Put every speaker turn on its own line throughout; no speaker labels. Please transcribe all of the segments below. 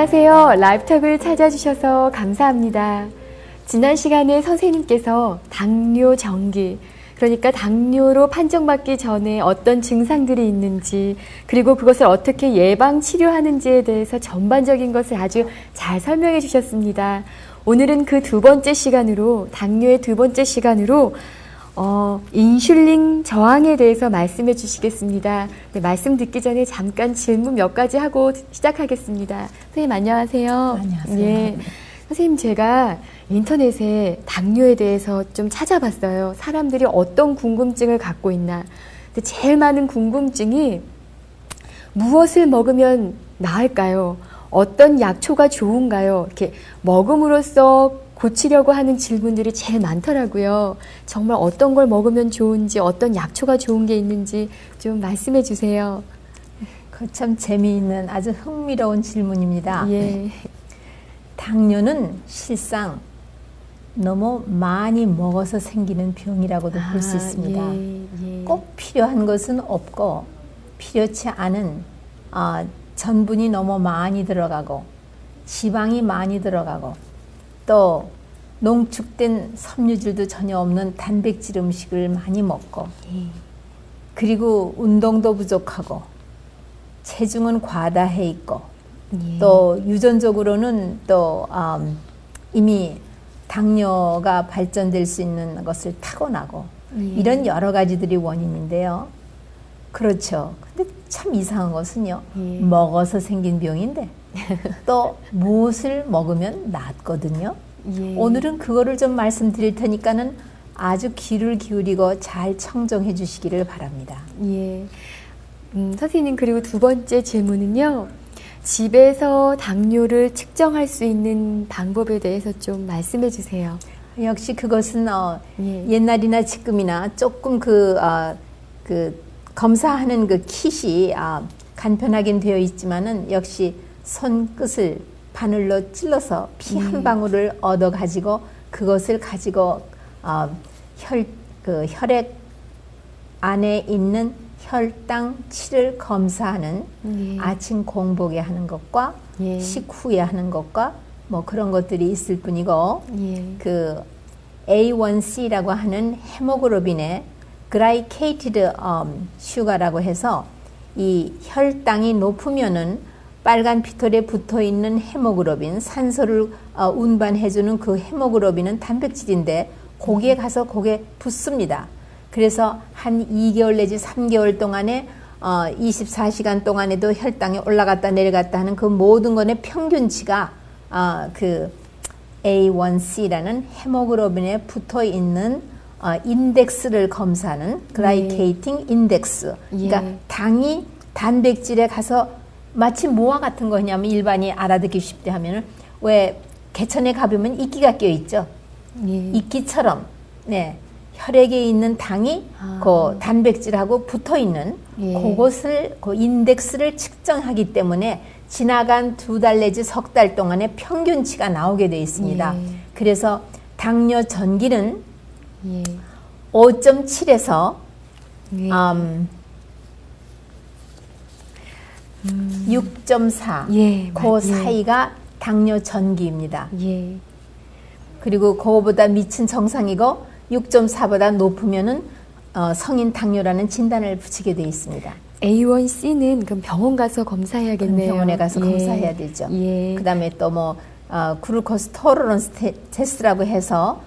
안녕하세요. 라이브톡을 찾아주셔서 감사합니다. 지난 시간에 선생님께서 당뇨 정기, 그러니까 당뇨로 판정받기 전에 어떤 증상들이 있는지, 그리고 그것을 어떻게 예방 치료하는지에 대해서 전반적인 것을 아주 잘 설명해 주셨습니다. 오늘은 그 두 번째 시간으로, 당뇨의 두 번째 시간으로 인슐린 저항에 대해서 말씀해 주시겠습니다. 네, 말씀 듣기 전에 잠깐 질문 몇 가지 하고 시작하겠습니다. 선생님 안녕하세요.
안녕하세요.
예, 선생님 제가 인터넷에 당뇨에 대해서 좀 찾아봤어요. 사람들이 어떤 궁금증을 갖고 있나. 근데 제일 많은 궁금증이 무엇을 먹으면 나을까요? 어떤 약초가 좋은가요? 이렇게 먹음으로써 고치려고 하는 질문들이 제일 많더라고요. 정말 어떤 걸 먹으면 좋은지, 어떤 약초가 좋은 게 있는지 좀 말씀해 주세요.
그 참 재미있는 아주 흥미로운 질문입니다.
예.
당뇨는 실상 너무 많이 먹어서 생기는 병이라고도 볼 수 있습니다.
예.
꼭 필요한 것은 없고 필요치 않은 전분이 너무 많이 들어가고 지방이 많이 들어가고 또 농축된 섬유질도 전혀 없는 단백질 음식을 많이 먹고 그리고 운동도 부족하고 체중은 과다해 있고 또 유전적으로는 또 이미 당뇨가 발전될 수 있는 것을 타고나고 이런 여러 가지들이 원인인데요. 그렇죠. 근데 참 이상한 것은요. 먹어서 생긴 병인데 또 무엇을 먹으면 낫거든요. 오늘은 그거를 좀 말씀드릴 테니까는 아주 귀를 기울이고 잘 청정해 주시기를 바랍니다.
예. 선생님, 그리고 두 번째 질문은요. 집에서 당뇨를 측정할 수 있는 방법에 대해서 좀 말씀해 주세요.
역시 그것은 옛날이나 지금이나 조금 그 검사하는 그 킷이 간편하긴 되어 있지만은 역시 손끝을 바늘로 찔러서 피 한 방울을 얻어 가지고 그것을 가지고 혈액 안에 있는 혈당치를 검사하는 아침 공복에 하는 것과 식후에 하는 것과 뭐 그런 것들이 있을 뿐이고 그 A1C라고 하는 헤모글로빈의 그라이케이티드 슈가라고 해서 이 혈당이 높으면은 빨간 피톨에 붙어 있는 헤모글로빈, 산소를 운반해주는 그 헤모글로빈은 단백질인데 거기에 가서 거기에 붙습니다. 그래서 한 2개월 내지 3개월 동안에 24시간 동안에도 혈당이 올라갔다 내려갔다 하는 그 모든 것의 평균치가 그 A1C라는 헤모글로빈에 붙어 있는 인덱스를 검사하는 그라이케이팅 인덱스. 그러니까 당이 단백질에 가서 마치 뭐와 같은 거냐면 일반이 알아듣기 쉽게 하면은 왜 개천에 가보면 이끼가 껴 있죠. 이끼처럼 혈액에 있는 당이 그 단백질하고 붙어 있는 그것을 그 인덱스를 측정하기 때문에 지나간 2달 내지 석 달 동안의 평균치가 나오게 되어 있습니다. 그래서 당뇨 전기는 5.7에서 6.4 그 사이가 당뇨 전기입니다. 그리고 그거보다 미친 정상이고 6.4보다 높으면은 성인 당뇨라는 진단을 붙이게 되어 있습니다.
A1C는 그럼 병원 가서 검사해야겠네요.
병원에 가서 검사해야 되죠. 그 다음에 또 뭐 글루코스 토러런스 테스트라고 해서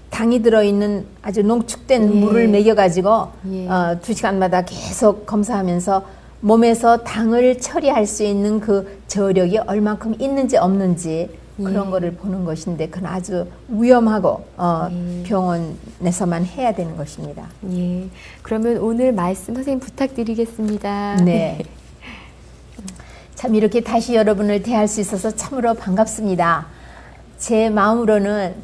당이 들어있는 아주 농축된 물을 먹여가지고 2시간마다 계속 검사하면서 몸에서 당을 처리할 수 있는 그 저력이 얼만큼 있는지 없는지 그런 거를 보는 것인데 그건 아주 위험하고 병원에서만 해야 되는 것입니다.
그러면 오늘 말씀 선생님 부탁드리겠습니다.
네. 참 이렇게 다시 여러분을 대할 수 있어서 참으로 반갑습니다. 제 마음으로는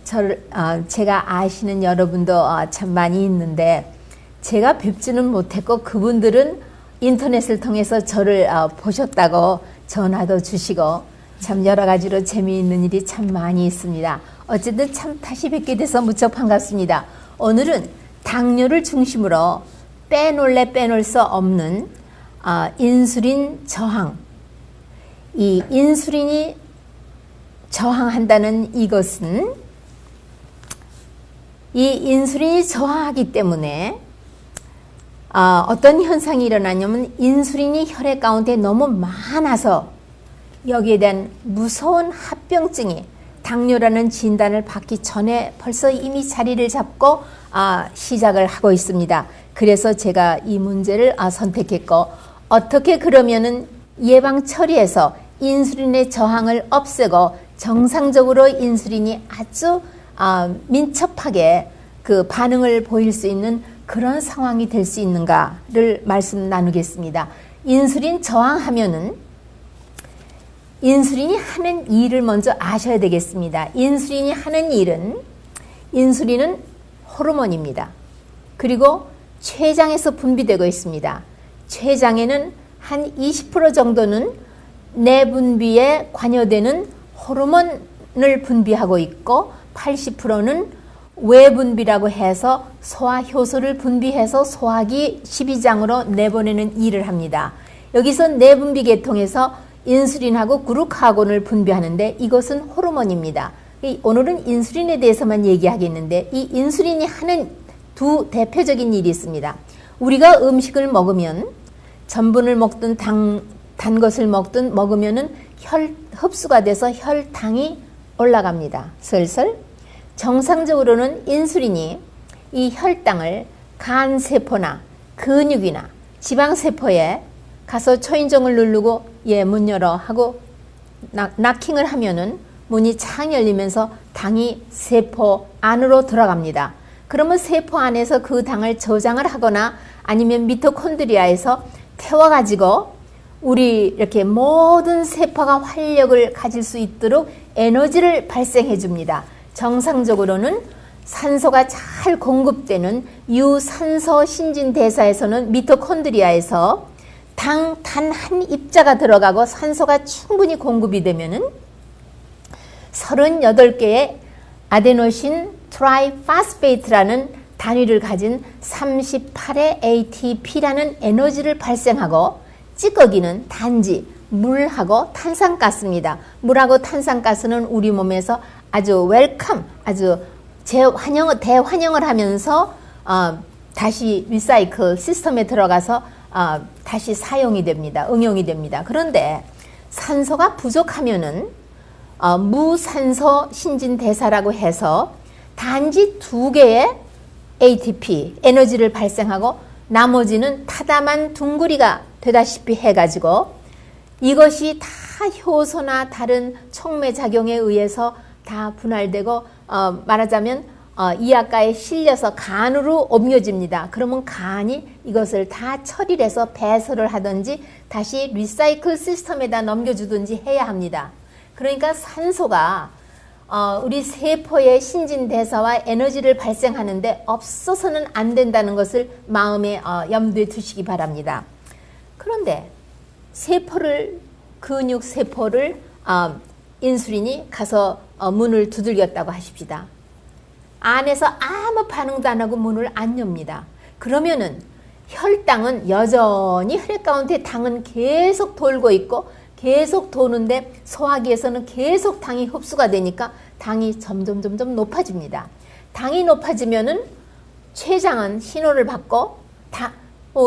제가 아시는 여러분도 참 많이 있는데 제가 뵙지는 못했고 그분들은 인터넷을 통해서 저를 보셨다고 전화도 주시고 참 여러 가지로 재미있는 일이 참 많이 있습니다. 어쨌든 참 다시 뵙게 돼서 무척 반갑습니다. 오늘은 당뇨를 중심으로 빼놓을 수 없는 인슐린 저항, 이 인슐린이 저항한다는 이것은 이 인슐린이 저항하기 때문에 어떤 현상이 일어나냐면 인슐린이 혈액 가운데 너무 많아서 여기에 대한 무서운 합병증이 당뇨라는 진단을 받기 전에 벌써 이미 자리를 잡고 시작을 하고 있습니다. 그래서 제가 이 문제를 선택했고, 어떻게 그러면은 예방 처리해서 인슐린의 저항을 없애고 정상적으로 인슐린이 아주 민첩하게 그 반응을 보일 수 있는 그런 상황이 될 수 있는가를 말씀 나누겠습니다. 인슐린 저항하면은 인슐린이 하는 일을 먼저 아셔야 되겠습니다. 인슐린이 하는 일은, 인슐린은 호르몬입니다. 그리고 췌장에서 분비되고 있습니다. 췌장에는 한 20% 정도는 내분비에 관여되는 호르몬을 분비하고 있고 80%는 외분비라고 해서 소화효소를 분비해서 소화기 12장으로 내보내는 일을 합니다. 여기서 내분비 계통에서 인슐린하고 그루카곤을 분비하는데 이것은 호르몬입니다. 오늘은 인슐린에 대해서만 얘기하겠는데, 이 인슐린이 하는 두 대표적인 일이 있습니다. 우리가 음식을 먹으면, 전분을 먹든 단 것을 먹든 먹으면은 흡수가 돼서 혈당이 올라갑니다. 슬슬. 정상적으로는 인슐린이 이 혈당을 간세포나 근육이나 지방세포에 가서 초인종을 누르고 문 열어 하고 락킹을 하면은 문이 창 열리면서 당이 세포 안으로 들어갑니다. 그러면 세포 안에서 그 당을 저장을 하거나 아니면 미토콘드리아에서 태워가지고 우리 이렇게 모든 세포가 활력을 가질 수 있도록 에너지를 발생해 줍니다. 정상적으로는 산소가 잘 공급되는 유산소 신진대사에서는 미토콘드리아에서 당 단 한 입자가 들어가고 산소가 충분히 공급이 되면은 38개의 아데노신 트라이파스페이트라는 단위를 가진 38의 ATP라는 에너지를 발생하고, 찌꺼기는 단지 물하고 탄산가스입니다. 물하고 탄산가스는 우리 몸에서 아주 웰컴, 아주 대환영을 하면서 다시 리사이클 시스템에 들어가서 다시 사용이 됩니다. 응용이 됩니다. 그런데 산소가 부족하면은 무산소 신진대사라고 해서 단지 2개의 ATP 에너지를 발생하고 나머지는 타담한 둥그리가 되다시피 해가지고 이것이 다 효소나 다른 촉매작용에 의해서 다 분할되고 말하자면 이악가에 실려서 간으로 옮겨집니다. 그러면 간이 이것을 다 처리를 해서 배설을 하든지 다시 리사이클 시스템에다 넘겨주든지 해야 합니다. 그러니까 산소가 우리 세포의 신진대사와 에너지를 발생하는데 없어서는 안 된다는 것을 마음에 염두에 두시기 바랍니다. 그런데 근육 세포를 인슐린이 가서 문을 두들겼다고 하십시다. 안에서 아무 반응도 안 하고 문을 안 엽니다. 그러면은 혈당은 여전히 혈액 가운데 당은 계속 돌고 있고 계속 도는데 소화기에서는 계속 당이 흡수가 되니까 당이 점점 높아집니다. 당이 높아지면은 췌장은 신호를 받고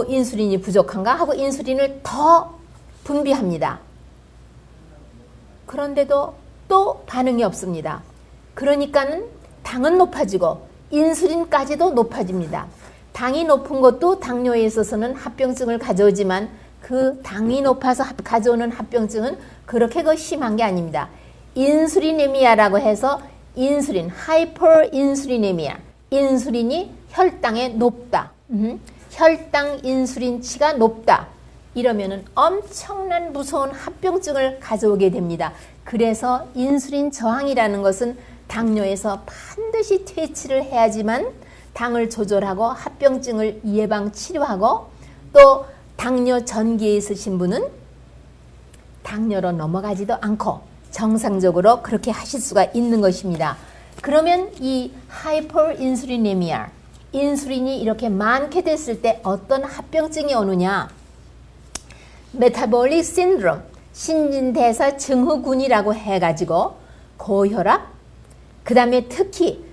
인슐린이 부족한가 하고 인슐린을 더 분비합니다. 그런데도 또 반응이 없습니다. 그러니까는 당은 높아지고 인슐린까지도 높아집니다. 당이 높은 것도 당뇨에 있어서는 합병증을 가져오지만 그 당이 높아서 가져오는 합병증은 그렇게 심한 게 아닙니다. 인슐리네미아라고 해서 하이퍼인슐리네미아, 인슐린이 혈당에 높다. 혈당 인슐린치가 높다. 이러면은 엄청난 무서운 합병증을 가져오게 됩니다. 그래서 인슐린 저항이라는 것은 당뇨에서 반드시 퇴치를 해야지만 당을 조절하고 합병증을 예방 치료하고, 또 당뇨 전기에 있으신 분은 당뇨로 넘어가지도 않고 정상적으로 그렇게 하실 수가 있는 것입니다. 그러면 이 하이퍼인슐리네미아, 인슐린이 이렇게 많게 됐을 때 어떤 합병증이 오느냐? 메타볼릭 신드롬, 신진대사 증후군이라고 해가지고 고혈압, 그 다음에 특히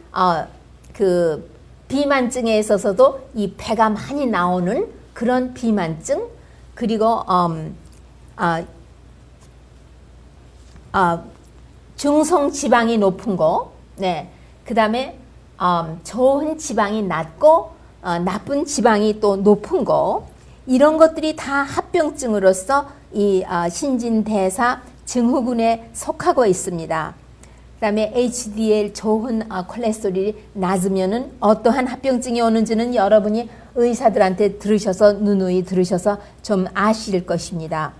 그 비만증에 있어서도 이 배가 많이 나오는 그런 비만증, 그리고 중성 지방이 높은 거, 네, 그 다음에 좋은 지방이 낮고 나쁜 지방이 또 높은 거, 이런 것들이 다 합병증으로서 이 신진대사 증후군에 속하고 있습니다. 그 다음에 HDL 좋은 콜레스테롤이 낮으면은 어떠한 합병증이 오는지는 여러분이 의사들한테 들으셔서 누누이 들으셔서 좀 아실 것입니다.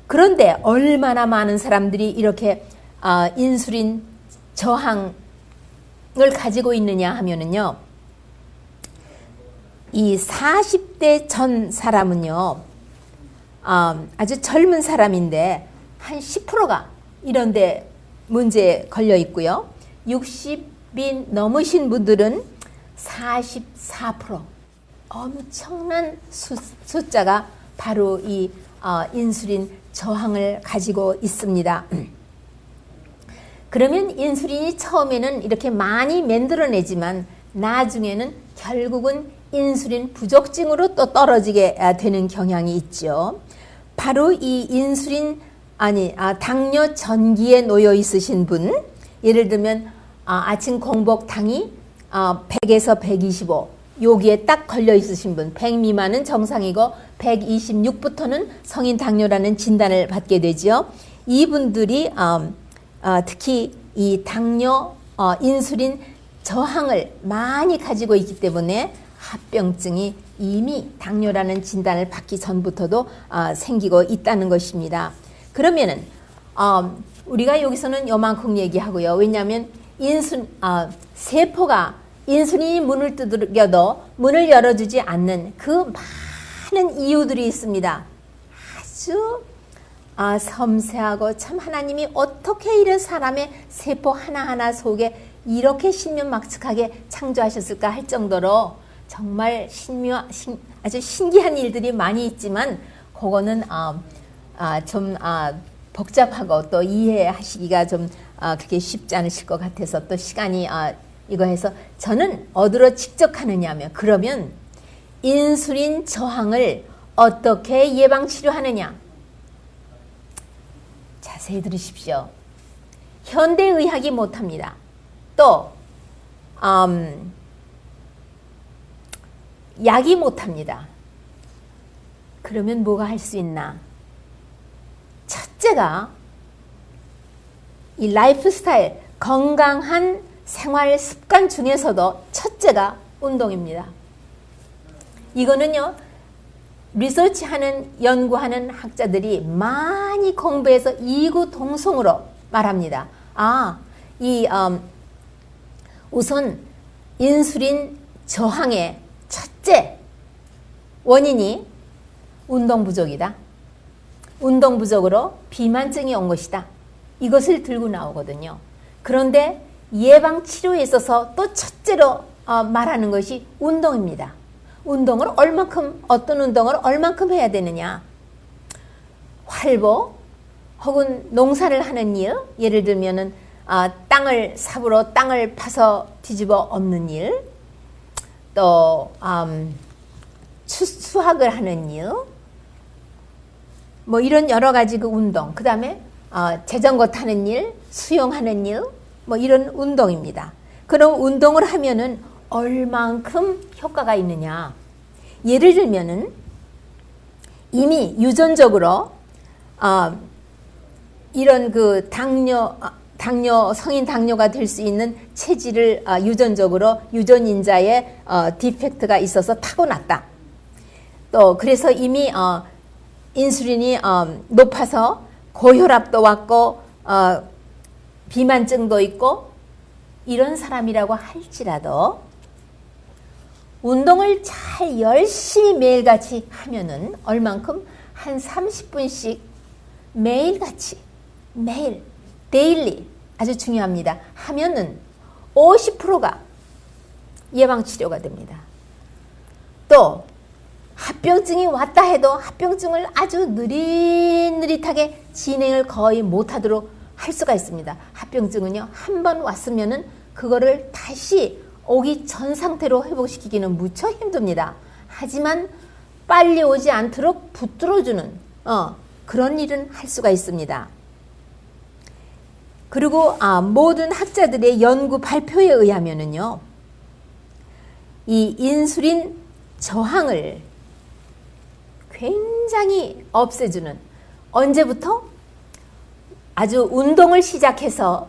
그런데 얼마나 많은 사람들이 이렇게 인슐린 저항을 가지고 있느냐 하면은요, 이 40대 전 사람은요, 아주 젊은 사람인데 한 10%가 이런데 문제에 걸려 있고요. 60이 넘으신 분들은 44%, 엄청난 숫자가 바로 이 인슐린 저항을 가지고 있습니다. 그러면 인슐린이 처음에는 이렇게 많이 만들어내지만 나중에는 결국은 인슐린 부족증으로 또 떨어지게 되는 경향이 있죠. 바로 이 인슐린 당뇨 전기에 놓여 있으신 분, 예를 들면 아침 공복 당이 100에서 125, 여기에 딱 걸려 있으신 분, 100 미만은 정상이고 126부터는 성인 당뇨라는 진단을 받게 되죠. 이분들이 특히 이 당뇨, 인슐린 저항을 많이 가지고 있기 때문에 합병증이 이미 당뇨라는 진단을 받기 전부터도 생기고 있다는 것입니다. 그러면은 우리가 여기서는 요만큼 얘기하고요. 왜냐하면 세포가 인슐린이 문을 두드려도 문을 열어주지 않는 그 많은 이유들이 있습니다. 아주 섬세하고 참 하나님이 어떻게 이런 사람의 세포 하나하나 속에 이렇게 신명막측하게 창조하셨을까 할 정도로 정말 아주 신기한 일들이 많이 있지만 그거는 좀 복잡하고 또 이해하시기가 좀 그렇게 쉽지 않으실 것 같아서 또 시간이 이거 해서 저는 어디로 직접하느냐 하면, 그러면 인슐린 저항을 어떻게 예방치료하느냐, 자세히 들으십시오. 현대의학이 못합니다. 또 약이 못합니다. 그러면 뭐가 할 수 있나? 첫째가 이 라이프 스타일, 건강한 생활 습관 중에서도 첫째가 운동입니다. 이거는요, 리서치하는, 연구하는 학자들이 많이 공부해서 이구동성으로 말합니다. 우선 인슐린 저항의 첫째 원인이 운동 부족이다. 운동 부족으로 비만증이 온 것이다. 이것을 들고 나오거든요. 그런데 예방 치료에 있어서 또 첫째로 말하는 것이 운동입니다. 운동을 어떤 운동을 얼만큼 해야 되느냐? 활보 혹은 농사를 하는 일, 예를 들면은 삽으로 땅을 파서 뒤집어 엎는 일, 또 수학을 하는 일, 뭐 이런 여러 가지 그 운동, 그 다음에 자전거 타는 일, 수영하는 일, 뭐 이런 운동입니다. 그럼 운동을 하면은 얼만큼 효과가 있느냐? 예를 들면은 이미 유전적으로 이런 그 성인 당뇨가 될 수 있는 체질을 유전적으로 유전인자에 디펙트가 있어서 타고났다. 또 그래서 이미 인슐린이 높아서 고혈압도 왔고 비만증도 있고 이런 사람이라고 할지라도 운동을 잘 열심히 매일같이 하면은 얼만큼 한 30분씩 매일같이 매일 데일리 아주 중요합니다. 하면은 50%가 예방치료가 됩니다. 또 합병증이 왔다 해도 합병증을 아주 느릿느릿하게 진행을 거의 못하도록 할 수가 있습니다. 합병증은요, 한 번 왔으면은 그거를 다시 오기 전 상태로 회복시키기는 무척 힘듭니다. 하지만 빨리 오지 않도록 붙들어주는 그런 일은 할 수가 있습니다. 그리고 모든 학자들의 연구 발표에 의하면은요, 이 인슐린 저항을 굉장히 없애주는, 언제부터? 아주 운동을 시작해서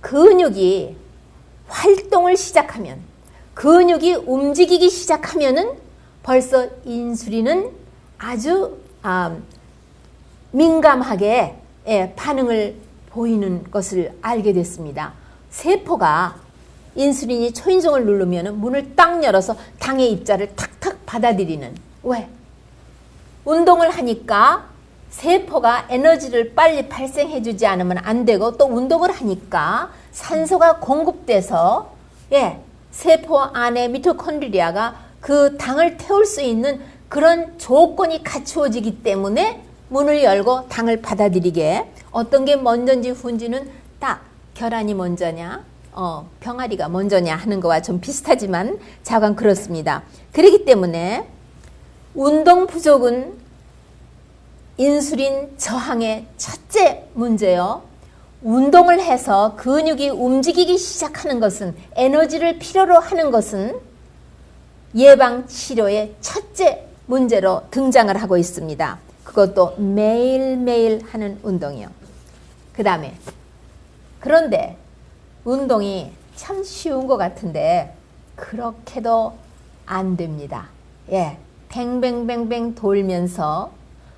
근육이 활동을 시작하면, 근육이 움직이기 시작하면은 벌써 인슐린은 아주 민감하게 반응을 보이는 것을 알게 됐습니다. 세포가 인슐린이 초인종을 누르면 문을 딱 열어서 당의 입자를 탁탁 받아들이는, 왜? 운동을 하니까 세포가 에너지를 빨리 발생해주지 않으면 안 되고, 또 운동을 하니까 산소가 공급돼서 세포 안에 미토콘드리아가 그 당을 태울 수 있는 그런 조건이 갖추어지기 때문에 문을 열고 당을 받아들이게, 어떤 게 먼저인지 후인지는 딱 계란이 먼저냐 병아리가 먼저냐 하는 거와 좀 비슷하지만 자관 그렇습니다. 그렇기 때문에 운동 부족은 인슐린 저항의 첫째 문제요. 운동을 해서 근육이 움직이기 시작하는 것은, 에너지를 필요로 하는 것은 예방치료의 첫째 문제로 등장을 하고 있습니다. 그것도 매일매일 하는 운동이요. 그 다음에, 그런데 운동이 참 쉬운 것 같은데 그렇게도 안 됩니다. 뱅뱅뱅뱅 돌면서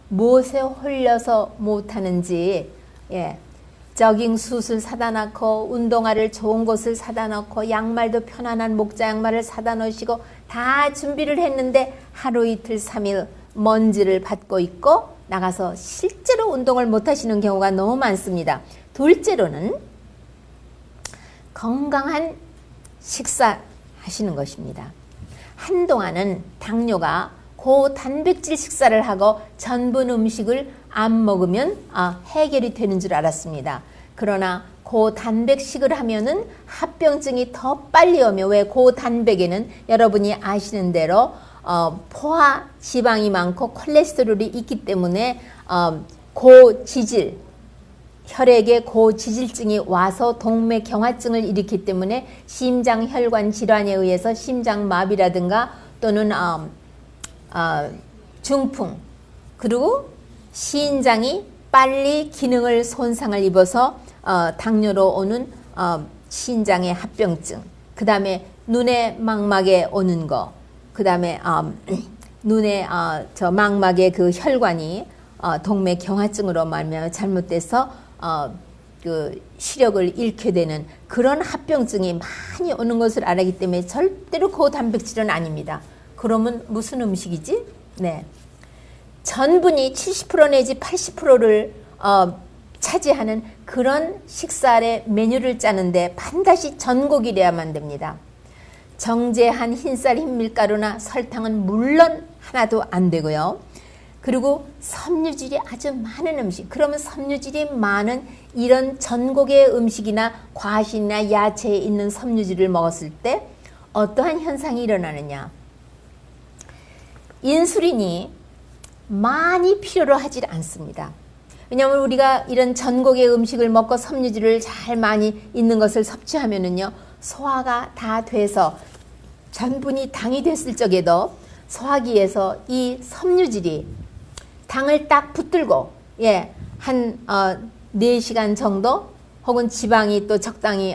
무엇에 홀려서 못하는지, 저깅 숯을 사다 놓고, 운동화를 좋은 곳을 사다 놓고, 양말도 편안한 목자 양말을 사다 놓으시고 다 준비를 했는데 하루 이틀 3일 먼지를 받고 있고 나가서 실제로 운동을 못 하시는 경우가 너무 많습니다. 둘째로는 건강한 식사 하시는 것입니다. 한동안은 당뇨가 고단백질 식사를 하고 전분 음식을 안 먹으면 해결이 되는 줄 알았습니다. 그러나 고단백식을 하면은 합병증이 더 빨리 오며, 왜? 고단백에는 여러분이 아시는 대로 포화 지방이 많고 콜레스테롤이 있기 때문에 고지질, 혈액에 고지질증이 와서 동맥경화증을 일으키기 때문에 심장혈관 질환에 의해서 심장마비라든가 또는 중풍, 그리고 신장이 빨리 기능을 손상을 입어서 당뇨로 오는 신장의 합병증, 그 다음에 눈의 망막에 오는 거, 그 다음에 눈의 저 망막의 그 혈관이 동맥경화증으로 말미암아 잘못돼서 그 시력을 잃게 되는 그런 합병증이 많이 오는 것을 알기 때문에 절대로 고단백질은 아닙니다. 그러면 무슨 음식이지? 전분이 70% 내지 80%를 차지하는 그런 식사의 메뉴를 짜는데 반드시 전곡이래야만 됩니다. 정제한 흰쌀 흰밀가루나 설탕은 물론 하나도 안 되고요. 그리고 섬유질이 아주 많은 음식, 그러면 섬유질이 많은 이런 전곡의 음식이나 과실이나 야채에 있는 섬유질을 먹었을 때 어떠한 현상이 일어나느냐? 인슐린이 많이 필요로 하지 않습니다. 왜냐하면 우리가 이런 전곡의 음식을 먹고 섬유질을 잘 많이 있는 것을 섭취하면은요, 소화가 다 돼서 전분이 당이 됐을 적에도 소화기에서 이 섬유질이 당을 딱 붙들고 한 4시간 정도, 혹은 지방이 또 적당히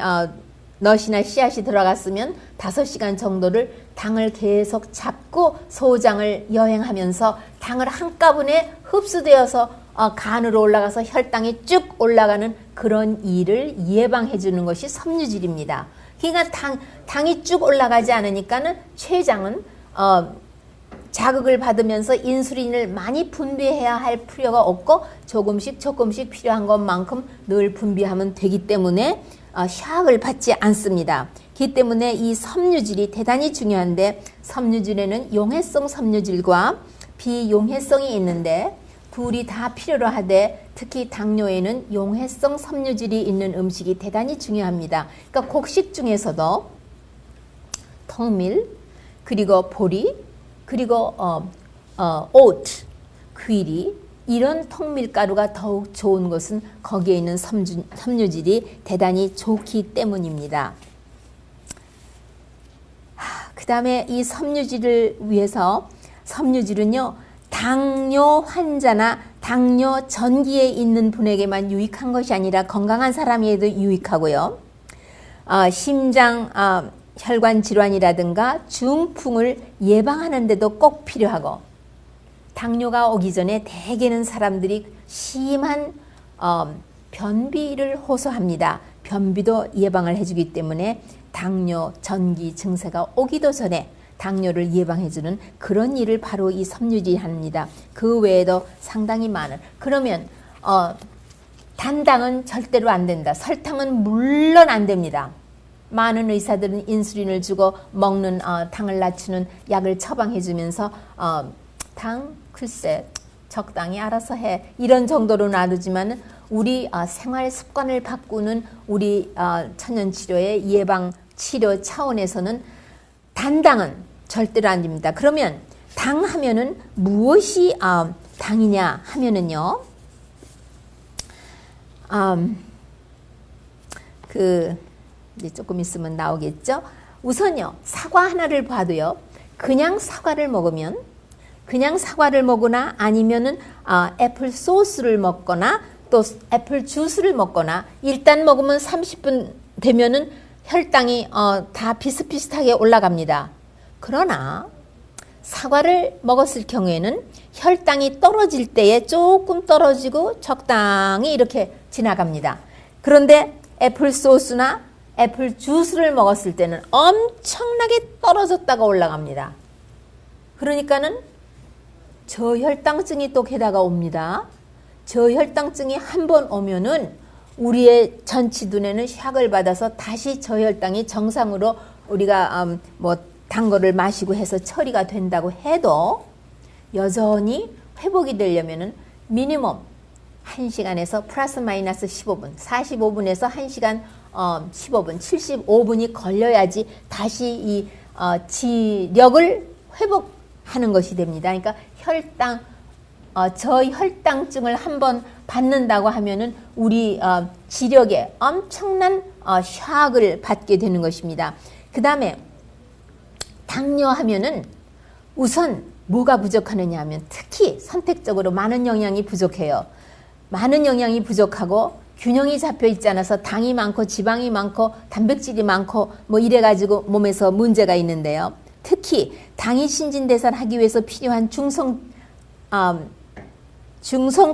넛이나 씨앗이 들어갔으면 5시간 정도를 당을 계속 잡고 소장을 여행하면서 당을 한꺼번에 흡수되어서 간으로 올라가서 혈당이 쭉 올라가는 그런 일을 예방해 주는 것이 섬유질입니다. 그러니까 당이 쭉 올라가지 않으니까는 췌장은 자극을 받으면서 인슐린을 많이 분비해야 할 필요가 없고 조금씩 필요한 것만큼 늘 분비하면 되기 때문에 샤워를 받지 않습니다. 그렇기 때문에 이 섬유질이 대단히 중요한데, 섬유질에는 용해성 섬유질과 비용해성이 있는데 둘이 다 필요로 하되 특히 당뇨에는 용해성 섬유질이 있는 음식이 대단히 중요합니다. 그러니까 곡식 중에서도 통밀, 그리고 보리, 그리고 오트, 귀리, 이런 통밀가루가 더욱 좋은 것은 거기에 있는 섬유질이 대단히 좋기 때문입니다. 그 다음에 이 섬유질을 위해서, 섬유질은요 당뇨 환자나 당뇨 전기에 있는 분에게만 유익한 것이 아니라 건강한 사람에도 유익하고요. 심장 혈관 질환이라든가 중풍을 예방하는 데도 꼭 필요하고, 당뇨가 오기 전에 대개는 사람들이 심한 변비를 호소합니다. 변비도 예방을 해주기 때문에 당뇨 전기 증세가 오기도 전에 당뇨를 예방해주는 그런 일을 바로 이 섬유질이 합니다. 그 외에도 상당히 많은. 그러면 단당은 절대로 안 된다. 설탕은 물론 안 됩니다. 많은 의사들은 인슐린을 주고 먹는 당을 낮추는 약을 처방해주면서 당 글쎄 적당히 알아서 해, 이런 정도로 놔두지만 우리 생활 습관을 바꾸는 우리 천연치료의 예방치료 차원에서는 단당은 절대로 안 됩니다. 그러면 당 하면은 무엇이 당이냐 하면은요, 이제 조금 있으면 나오겠죠. 우선요, 사과 하나를 봐도요, 그냥 사과를 먹으면, 그냥 사과를 먹거나 아니면은 애플 소스를 먹거나 또 애플 주스를 먹거나, 일단 먹으면 30분 되면은 혈당이 다 비슷비슷하게 올라갑니다. 그러나 사과를 먹었을 경우에는 혈당이 떨어질 때에 조금 떨어지고 적당히 이렇게 지나갑니다. 그런데 애플 소스나 애플 주스를 먹었을 때는 엄청나게 떨어졌다가 올라갑니다. 그러니까는 저혈당증이 또 게다가 옵니다. 저혈당증이 한 번 오면은 우리의 전치두뇌는 샥을 받아서 다시 저혈당이 정상으로, 우리가 단 거를 마시고 해서 처리가 된다고 해도 여전히 회복이 되려면은 미니멈 1시간에서 플러스 마이너스 15분, 45분에서 1시간 15분, 75분이 걸려야지 다시 이 지력을 회복하는 것이 됩니다. 그러니까 저혈당증을 한번 받는다고 하면은 우리 지력에 엄청난 샥을 받게 되는 것입니다. 그 다음에 당뇨 하면은 우선 뭐가 부족하느냐 하면 특히 선택적으로 많은 영양이 부족해요. 많은 영양이 부족하고 균형이 잡혀 있지 않아서 당이 많고 지방이 많고 단백질이 많고 이래가지고 몸에서 문제가 있는데요. 특히 당이 신진대사를 하기 위해서 필요한 중성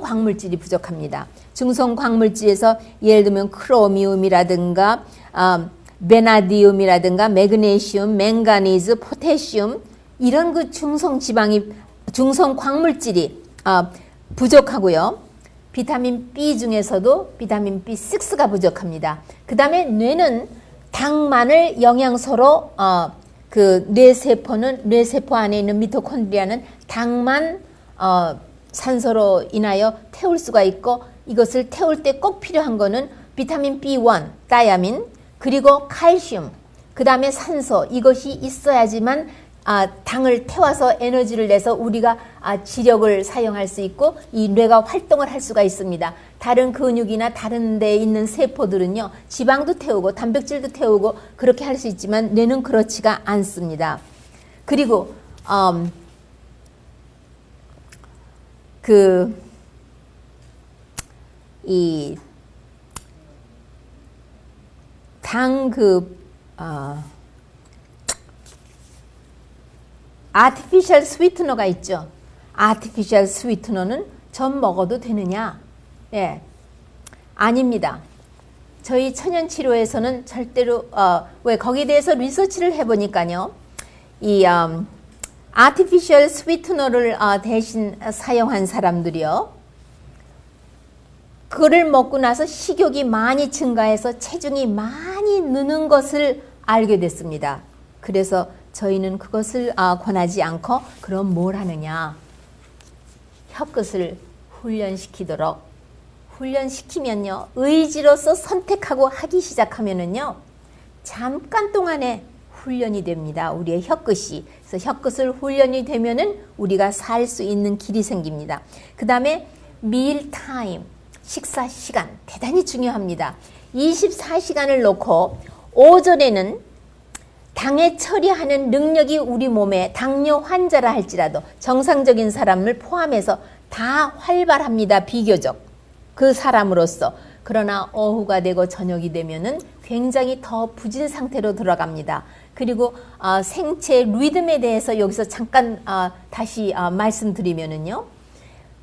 광물질이 부족합니다. 중성 광물질에서 예를 들면 크로미움이라든가 베나디움이라든가 매그네슘, 맹가니즈, 포테슘, 이런 그 중성 광물질이 부족하고요. 비타민 B 중에서도 비타민 B6가 부족합니다. 그 다음에 뇌는 당만을 영양소로 그 뇌세포 안에 있는 미토콘드리아는 당만 산소로 인하여 태울 수가 있고, 이것을 태울 때 꼭 필요한 거는 비타민 B1, 다이아민, 그리고 칼슘, 그 다음에 산소, 이것이 있어야지만 당을 태워서 에너지를 내서 우리가 지력을 사용할 수 있고 이 뇌가 활동을 할 수가 있습니다. 다른 근육이나 다른 데에 있는 세포들은요, 지방도 태우고 단백질도 태우고 그렇게 할 수 있지만 뇌는 그렇지가 않습니다. 그리고 이 당 아티피셜 스위트너가 있죠. 아티피셜 스위트너는 전 먹어도 되느냐? 예, 아닙니다. 저희 천연치료에서는 절대로 왜 거기에 대해서 리서치를 해보니까요, 이 아티피셜 스위트너를 대신 사용한 사람들이요, 그를 먹고 나서 식욕이 많이 증가해서 체중이 많이 느는 것을 알게 됐습니다. 그래서 저희는 그것을 권하지 않고, 그럼 뭘 하느냐? 혀끝을 훈련시키도록 훈련시키면요. 의지로서 선택하고 하기 시작하면은요. 잠깐 동안에 훈련이 됩니다. 우리의 혀끝이. 그래서 혀끝을 훈련이 되면은 우리가 살 수 있는 길이 생깁니다. 그 다음에 meal time, 식사 시간 대단히 중요합니다. 24시간을 놓고 오전에는 당에 처리하는 능력이 우리 몸에 당뇨 환자라 할지라도 정상적인 사람을 포함해서 다 활발합니다. 비교적 그 사람으로서. 그러나 오후가 되고 저녁이 되면은 굉장히 더 부진 상태로 들어갑니다. 그리고 생체 리듬에 대해서 여기서 잠깐 다시 말씀드리면은요.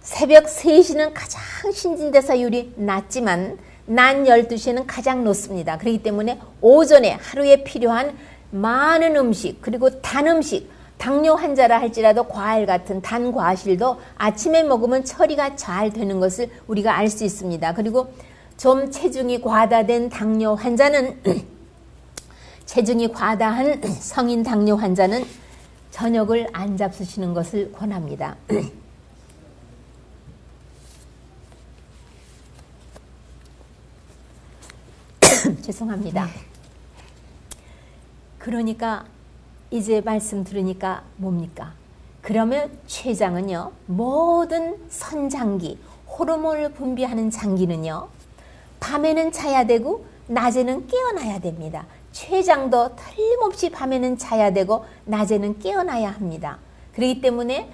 새벽 3시는 가장 신진대사율이 낮지만 낮 12시에는 가장 높습니다. 그렇기 때문에 오전에 하루에 필요한 많은 음식 그리고 단 음식, 당뇨 환자라 할지라도 과일 같은 단 과실도 아침에 먹으면 처리가 잘 되는 것을 우리가 알 수 있습니다. 그리고 좀 체중이 과다된 당뇨 환자는 체중이 과다한 성인 당뇨 환자는 저녁을 안 잡수시는 것을 권합니다. 죄송합니다. 그러니까 이제 말씀 들으니까 뭡니까? 그러면 췌장은요. 모든 선장기, 호르몬을 분비하는 장기는요. 밤에는 자야 되고 낮에는 깨어나야 됩니다. 췌장도 틀림없이 밤에는 자야 되고 낮에는 깨어나야 합니다. 그렇기 때문에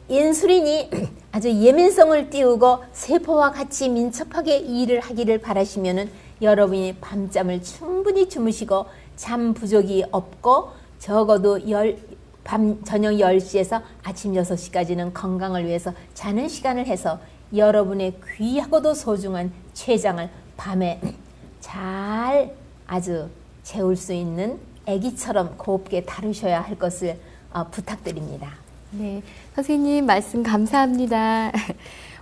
인슐린이 아주 예민성을 띄우고 세포와 같이 민첩하게 일을 하기를 바라시면은 여러분이 밤잠을 충분히 주무시고 잠 부족이 없고 적어도 저녁 10시에서 아침 6시까지는 건강을 위해서 자는 시간을 해서 여러분의 귀하고도 소중한 췌장을 밤에 잘 아주 재울 수 있는 아기처럼 곱게 다루셔야 할 것을 부탁드립니다.
네, 선생님 말씀 감사합니다.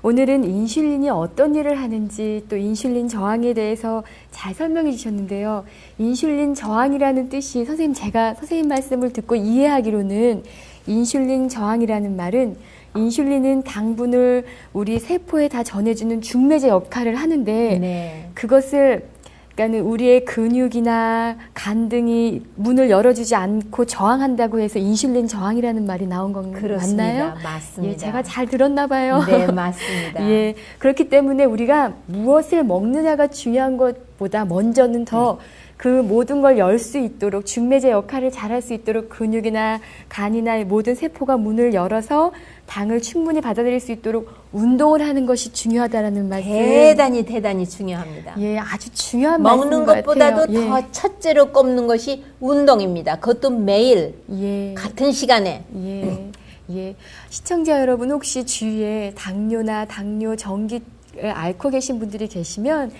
오늘은 인슐린이 어떤 일을 하는지 또 인슐린 저항에 대해서 잘 설명해 주셨는데요. 인슐린 저항이라는 뜻이 제가 선생님 말씀을 듣고 이해하기로는 인슐린 저항이라는 말은 인슐린은 당분을 우리 세포에 다 전해주는 중매제 역할을 하는데
네.
그것을 그러니까 우리의 근육이나 간 등이 문을 열어주지 않고 저항한다고 해서 인슐린 저항이라는 말이 나온 건
그렇습니다.
맞나요?
맞습니다.
예, 제가 잘 들었나 봐요.
네, 맞습니다.
예, 그렇기 때문에 우리가 무엇을 먹느냐가 중요한 것보다 먼저는 더 그 모든 걸 열 수 있도록 중매제 역할을 잘할 수 있도록 근육이나 간이나 모든 세포가 문을 열어서 당을 충분히 받아들일 수 있도록 운동을 하는 것이 중요하다라는 말씀.
대단히 중요합니다.
예, 아주 중요한
먹는
말씀
것보다도
같아요. 예.
더 첫째로 꼽는 것이 운동입니다. 그것도 매일
예.
같은 시간에.
예. 예. 시청자 여러분 혹시 주위에 당뇨나 당뇨 전기를 앓고 계신 분들이 계시면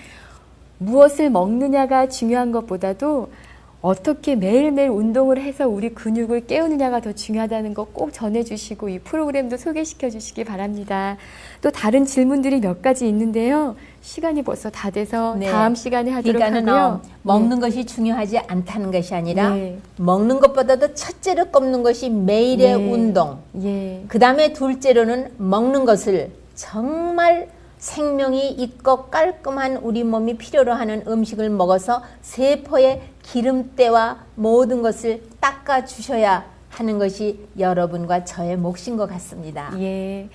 무엇을 먹느냐가 중요한 것보다도 어떻게 매일매일 운동을 해서 우리 근육을 깨우느냐가 더 중요하다는 거 꼭 전해주시고 이 프로그램도 소개시켜 주시기 바랍니다. 또 다른 질문들이 몇 가지 있는데요. 시간이 벌써 다 돼서
네.
다음 시간에 하도록
그러니까는
하고요.
먹는 것이 중요하지 않다는 것이 아니라
네.
먹는 것보다도 첫째로 꼽는 것이 매일의
네.
운동.
예.
그 다음에 둘째로는 먹는 것을 정말 생명이 있고 깔끔한 우리 몸이 필요로 하는 음식을 먹어서 세포의 기름때와 모든 것을 닦아 주셔야 하는 것이 여러분과 저의 몫인 것 같습니다.
예.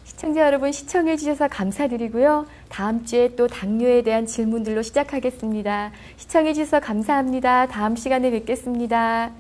시청자 여러분 시청해 주셔서 감사드리고요. 다음 주에 또 당뇨에 대한 질문들로 시작하겠습니다. 시청해 주셔서 감사합니다. 다음 시간에 뵙겠습니다.